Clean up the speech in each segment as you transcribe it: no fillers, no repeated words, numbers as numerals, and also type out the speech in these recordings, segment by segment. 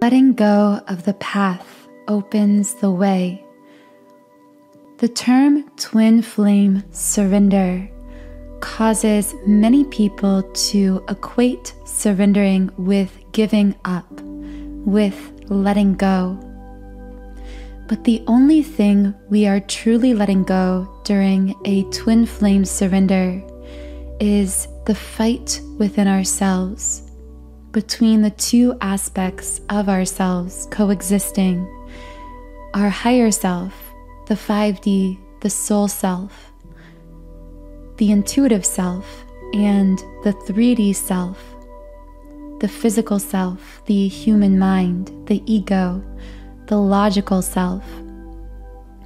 letting go of the path opens the way. The term twin flame surrender causes many people to equate surrendering with giving up, with letting go. But the only thing we are truly letting go during a twin flame surrender is the fight within ourselves, between the two aspects of ourselves coexisting, our higher self, the 5D, the soul self, the intuitive self, and the 3D self, the physical self, the human mind, the ego, the logical self.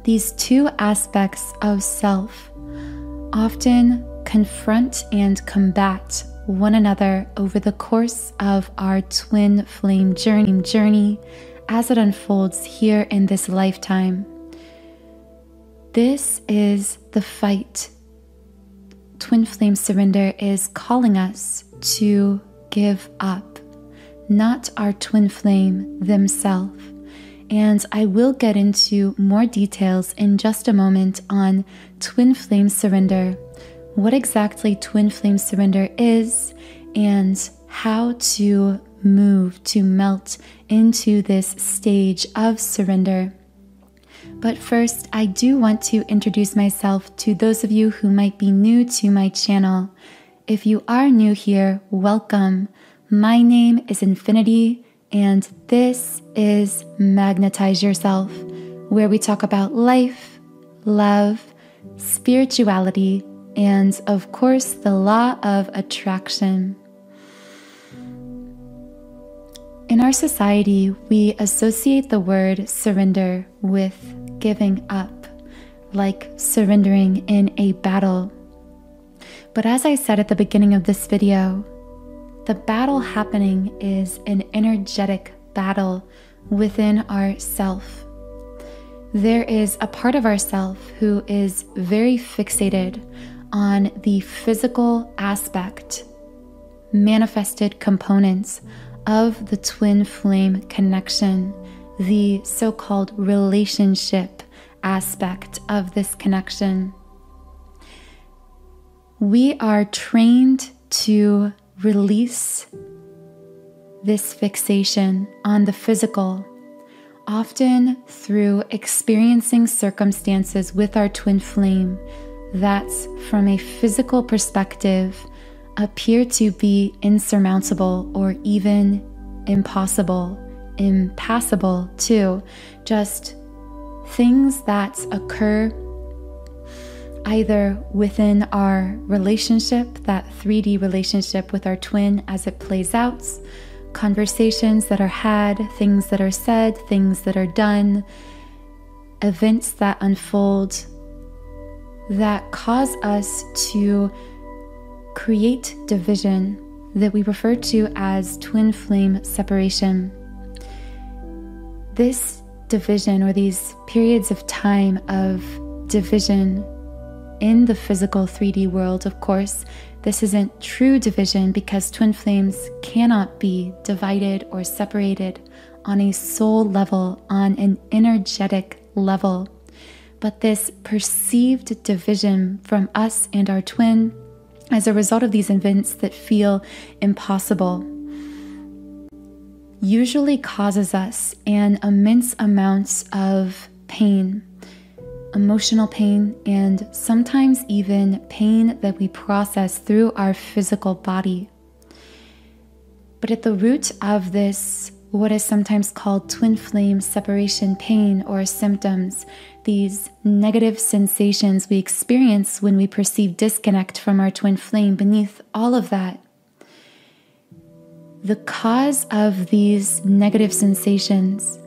These two aspects of self often confront and combat one another over the course of our twin flame journey as it unfolds here in this lifetime. This is the fight. Twin flame surrender is calling us to give up, not our twin flame themselves. And I will get into more details in just a moment on twin flame surrender, what exactly twin flame surrender is, and how to move to melt into this stage of surrender. But first, I do want to introduce myself to those of you who might be new to my channel. If you are new here, welcome. My name is Infinity, and this is Magnetize Yourself, where we talk about life, love, spirituality, and of course, the law of attraction. In our society, we associate the word surrender with giving up, like surrendering in a battle. But as I said at the beginning of this video, the battle happening is an energetic battle within ourself. There is a part of ourself who is very fixated on the physical aspect, manifested components of the twin flame connection, the so-called relationship aspect of this connection. We are trained to release this fixation on the physical, often through experiencing circumstances with our twin flame that, from a physical perspective, appear to be insurmountable or even impossible, impassable too. Just things that occur either within our relationship, that 3D relationship with our twin as it plays out, conversations that are had, things that are said, things that are done, events that unfold that cause us to create division that we refer to as twin flame separation. This division, or these periods of time of division in the physical 3D world, of course, this isn't true division because twin flames cannot be divided or separated on a soul level, on an energetic level. But this perceived division from us and our twin as a result of these events that feel impossible usually causes us an immense amount of pain, emotional pain, and sometimes even pain that we process through our physical body. But at the root of this, what is sometimes called twin flame separation pain or symptoms, these negative sensations we experience when we perceive disconnect from our twin flame, beneath all of that, the cause of these negative sensations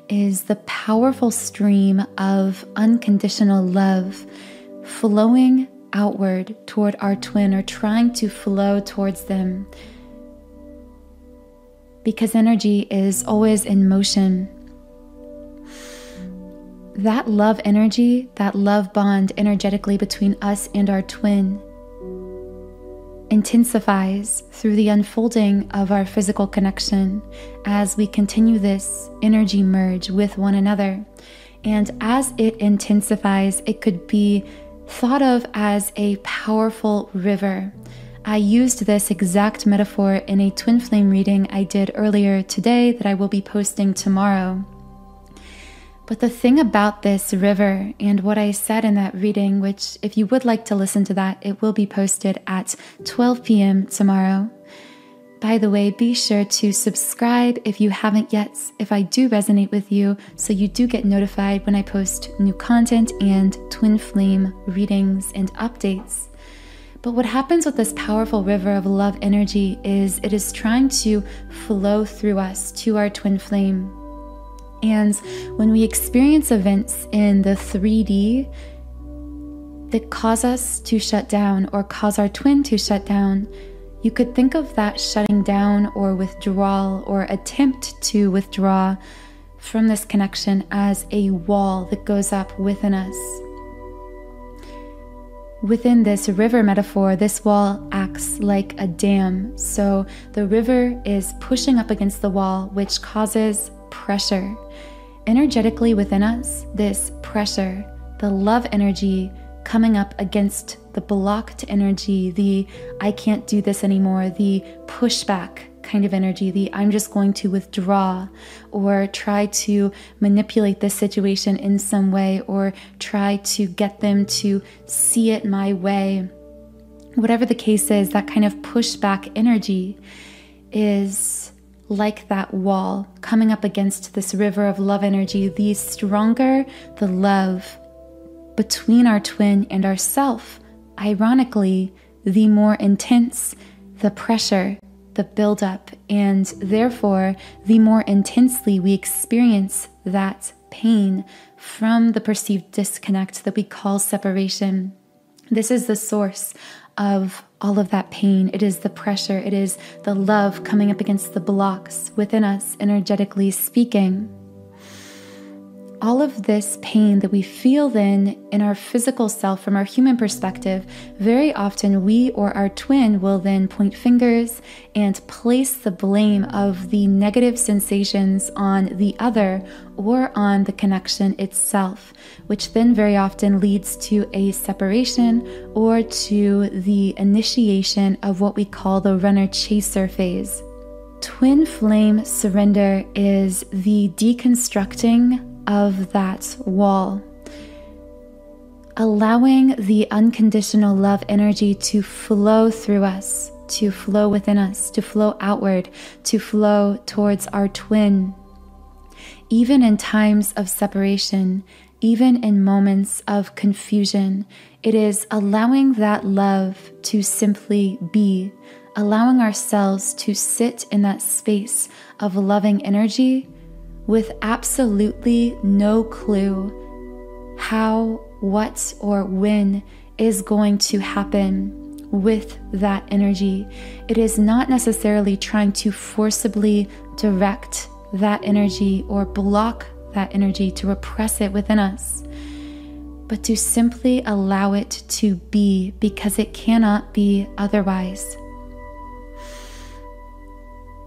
is the powerful stream of unconditional love flowing outward toward our twin, or trying to flow towards them, because energy is always in motion. That love energy, that love bond energetically between us and our twin intensifies through the unfolding of our physical connection as we continue this energy merge with one another. And as it intensifies, it could be thought of as a powerful river. I used this exact metaphor in a twin flame reading I did earlier today that I will be posting tomorrow. But the thing about this river and what I said in that reading, which if you would like to listen to that, it will be posted at 12 p.m. tomorrow. By the way, be sure to subscribe if you haven't yet, if I do resonate with you, so you do get notified when I post new content and twin flame readings and updates. But what happens with this powerful river of love energy is it is trying to flow through us to our twin flame. And when we experience events in the 3D that cause us to shut down or cause our twin to shut down, you could think of that shutting down or withdrawal or attempt to withdraw from this connection as a wall that goes up within us. Within this river metaphor, this wall acts like a dam. So the river is pushing up against the wall, which causes pressure. Energetically within us, this pressure, the love energy coming up against the blocked energy, the I can't do this anymore, the pushback kind of energy, the I'm just going to withdraw or try to manipulate this situation in some way or try to get them to see it my way. Whatever the case is, that kind of pushback energy is like that wall coming up against this river of love energy. The stronger the love between our twin and ourself, ironically, the more intense the pressure, the buildup, and therefore the more intensely we experience that pain from the perceived disconnect that we call separation. This is the source of all of that pain. It is the pressure. It is the love coming up against the blocks within us, energetically speaking. All of this pain that we feel then in our physical self from our human perspective, very often we or our twin will then point fingers and place the blame of the negative sensations on the other or on the connection itself, which then very often leads to a separation or to the initiation of what we call the runner-chaser phase. Twin flame surrender is the deconstructing of that wall, allowing the unconditional love energy to flow through us, to flow within us, to flow outward, to flow towards our twin. Even in times of separation, even in moments of confusion, it is allowing that love to simply be, allowing ourselves to sit in that space of loving energy with absolutely no clue how, what, or when is going to happen with that energy. It is not necessarily trying to forcibly direct that energy or block that energy to repress it within us, but to simply allow it to be because it cannot be otherwise.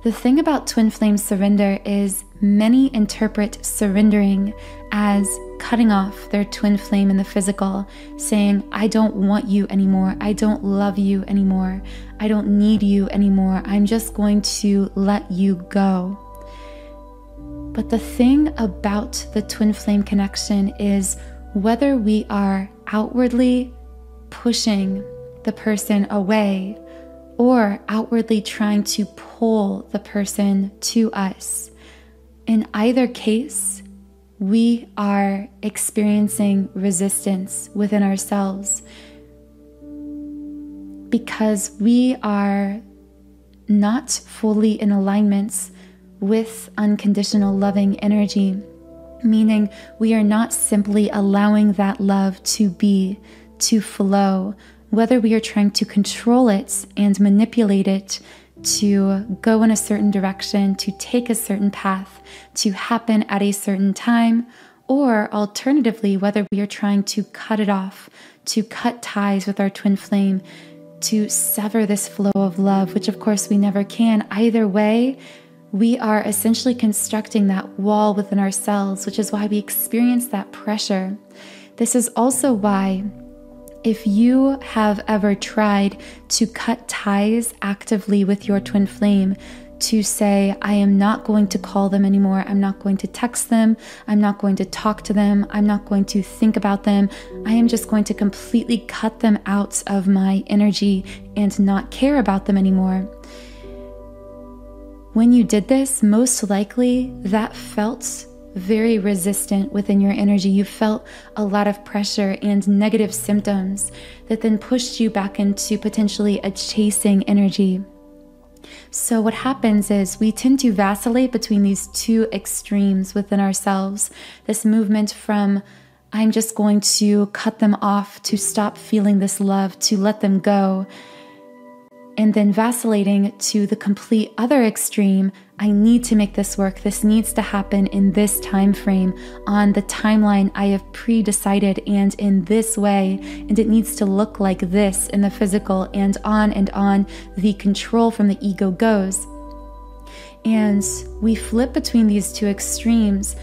The thing about twin flame surrender is many interpret surrendering as cutting off their twin flame in the physical, saying, I don't want you anymore. I don't love you anymore. I don't need you anymore. I'm just going to let you go. But the thing about the twin flame connection is whether we are outwardly pushing the person away or outwardly trying to pull the person to us. In either case, we are experiencing resistance within ourselves because we are not fully in alignment with unconditional loving energy, meaning we are not simply allowing that love to be, to flow, whether we are trying to control it and manipulate it to go in a certain direction, to take a certain path, to happen at a certain time, or alternatively, whether we are trying to cut it off, to cut ties with our twin flame, to sever this flow of love, which of course we never can. Either way, we are essentially constructing that wall within ourselves, which is why we experience that pressure. This is also why, if you have ever tried to cut ties actively with your twin flame, to say, I am not going to call them anymore, I'm not going to text them, I'm not going to talk to them, I'm not going to think about them, I am just going to completely cut them out of my energy and not care about them anymore. When you did this, most likely that felt very resistant within your energy. You felt a lot of pressure and negative symptoms that then pushed you back into potentially a chasing energy. So what happens is we tend to vacillate between these two extremes within ourselves. This movement from, I'm just going to cut them off, to stop feeling this love, to let them go. And then vacillating to the complete other extreme, I need to make this work. This needs to happen in this time frame, on the timeline I have pre-decided, and in this way, and it needs to look like this in the physical, and on the control from the ego goes. And we flip between these two extremes,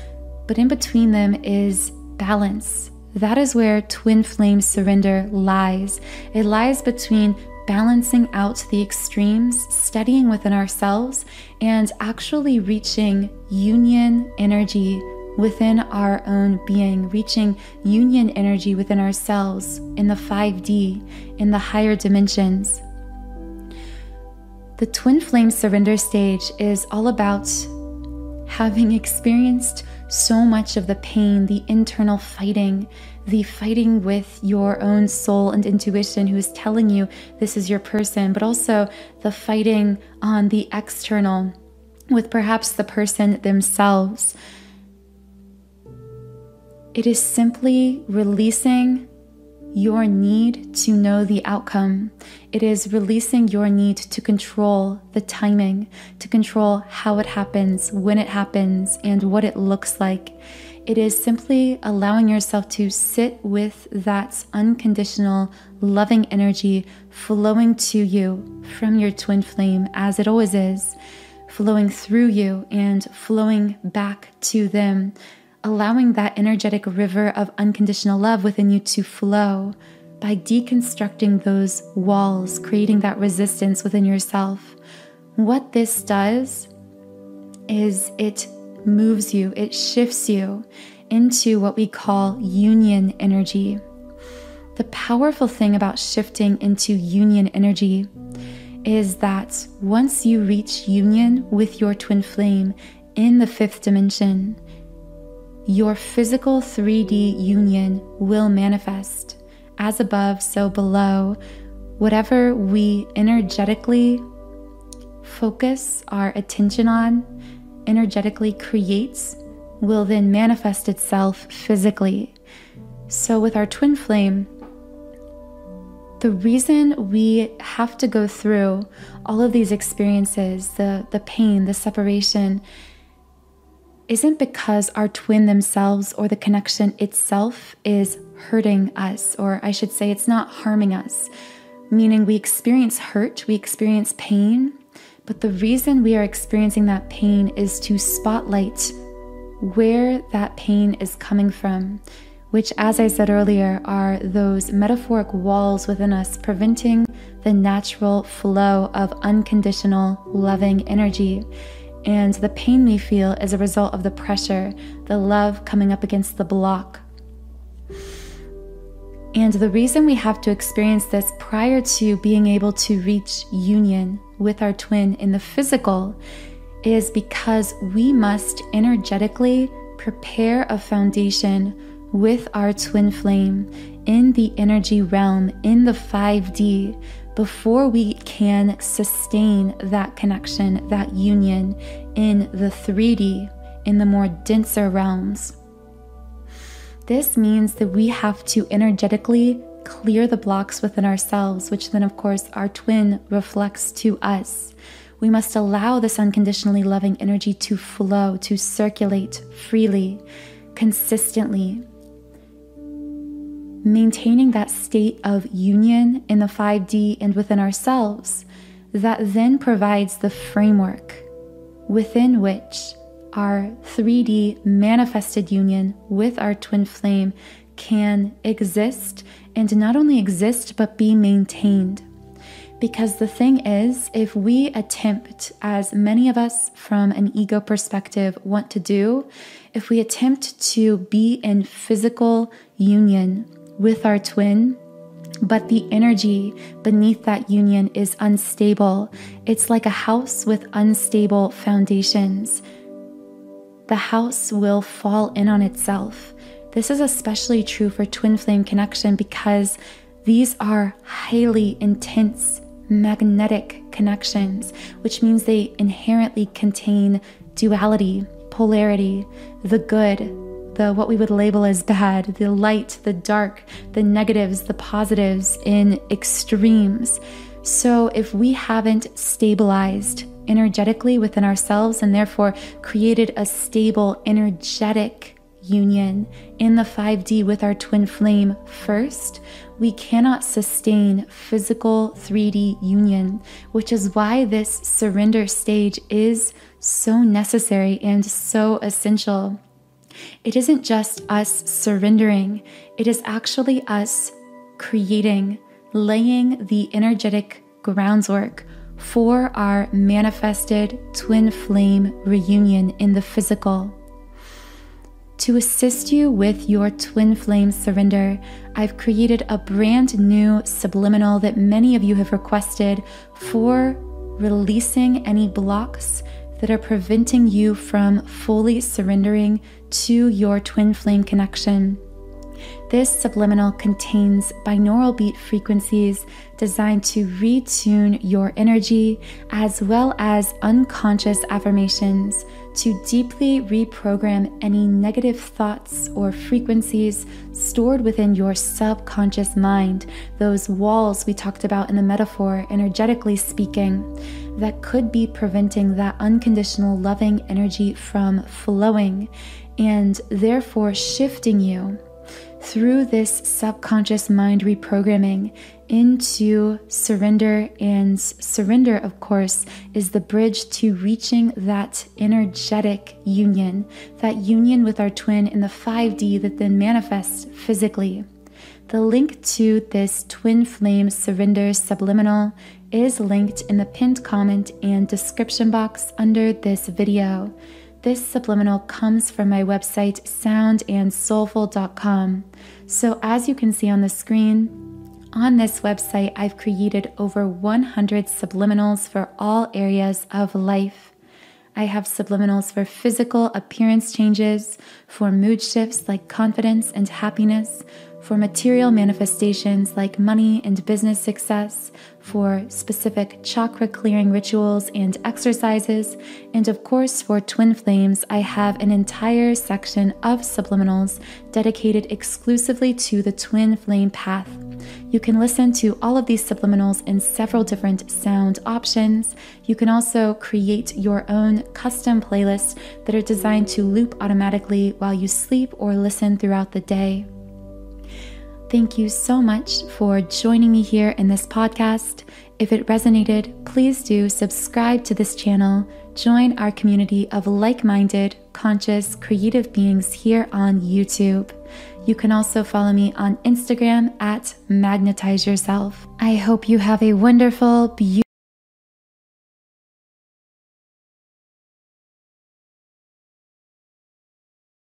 but in between them is balance. That is where twin flame surrender lies. It lies between balancing out the extremes, studying within ourselves, and actually reaching union energy within our own being, reaching union energy within ourselves in the 5D, in the higher dimensions. The twin flame surrender stage is all about having experienced so much of the pain, the internal fighting, the fighting with your own soul and intuition who is telling you this is your person, but also the fighting on the external with perhaps the person themselves. It is simply releasing your need to know the outcome. It is releasing your need to control the timing, to control how it happens, when it happens, and what it looks like. It is simply allowing yourself to sit with that unconditional, loving energy flowing to you from your twin flame, as it always is, flowing through you and flowing back to them, allowing that energetic river of unconditional love within you to flow by deconstructing those walls, creating that resistance within yourself. What this does is it moves you, it shifts you into what we call union energy. The powerful thing about shifting into union energy is that once you reach union with your twin flame in the 5th dimension, your physical 3D union will manifest. As above, so below. Whatever we energetically focus our attention on, energetically creates, will then manifest itself physically. So with our twin flame, the reason we have to go through all of these experiences, the pain, the separation, isn't because our twin themselves or the connection itself is hurting us, or I should say it's not harming us, meaning we experience hurt, we experience pain, but the reason we are experiencing that pain is to spotlight where that pain is coming from, which, as I said earlier, are those metaphoric walls within us preventing the natural flow of unconditional loving energy. And the pain we feel is a result of the pressure, the love coming up against the block. And the reason we have to experience this prior to being able to reach union with our twin in the physical is because we must energetically prepare a foundation with our twin flame in the energy realm, in the 5D, before we can sustain that connection, that union in the 3D, in the more denser realms. This means that we have to energetically clear the blocks within ourselves, which then, of course, our twin reflects to us. We must allow this unconditionally loving energy to flow, to circulate freely, consistently, maintaining that state of union in the 5D and within ourselves, that then provides the framework within which our 3D manifested union with our twin flame can exist, and not only exist, but be maintained. Because the thing is, if we attempt, as many of us from an ego perspective want to do, if we attempt to be in physical union with our twin, but the energy beneath that union is unstable, it's like a house with unstable foundations. The house will fall in on itself. This is especially true for twin flame connection because these are highly intense magnetic connections, which means they inherently contain duality, polarity, the good, the what we would label as bad, the light, the dark, the negatives, the positives in extremes. So if we haven't stabilized energetically within ourselves and therefore created a stable energetic union in the 5D with our twin flame first, we cannot sustain physical 3D union, which is why this surrender stage is so necessary and so essential. It isn't just us surrendering, it is actually us creating, laying the energetic groundwork for our manifested twin flame reunion in the physical. To assist you with your twin flame surrender, I've created a brand new subliminal that many of you have requested for releasing any blocks that are preventing you from fully surrendering to your twin flame connection. This subliminal contains binaural beat frequencies designed to retune your energy, as well as unconscious affirmations to deeply reprogram any negative thoughts or frequencies stored within your subconscious mind, those walls we talked about in the metaphor, energetically speaking, that could be preventing that unconditional loving energy from flowing and therefore shifting you through this subconscious mind reprogramming into surrender. And surrender, of course, is the bridge to reaching that energetic union, that union with our twin in the 5D that then manifests physically. The link to this twin flame surrender subliminal is linked in the pinned comment and description box under this video. This subliminal comes from my website, soundandsoulful.com. So as you can see on the screen, on this website, I've created over 100 subliminals for all areas of life. I have subliminals for physical appearance changes, for mood shifts like confidence and happiness, for material manifestations like money and business success, for specific chakra clearing rituals and exercises, and of course for twin flames, I have an entire section of subliminals dedicated exclusively to the twin flame path. You can listen to all of these subliminals in several different sound options. You can also create your own custom playlists that are designed to loop automatically while you sleep or listen throughout the day. Thank you so much for joining me here in this podcast. If it resonated, please do subscribe to this channel, join our community of like-minded, conscious, creative beings here on YouTube. You can also follow me on Instagram at Magnetize Yourself. I hope you have a wonderful, beautiful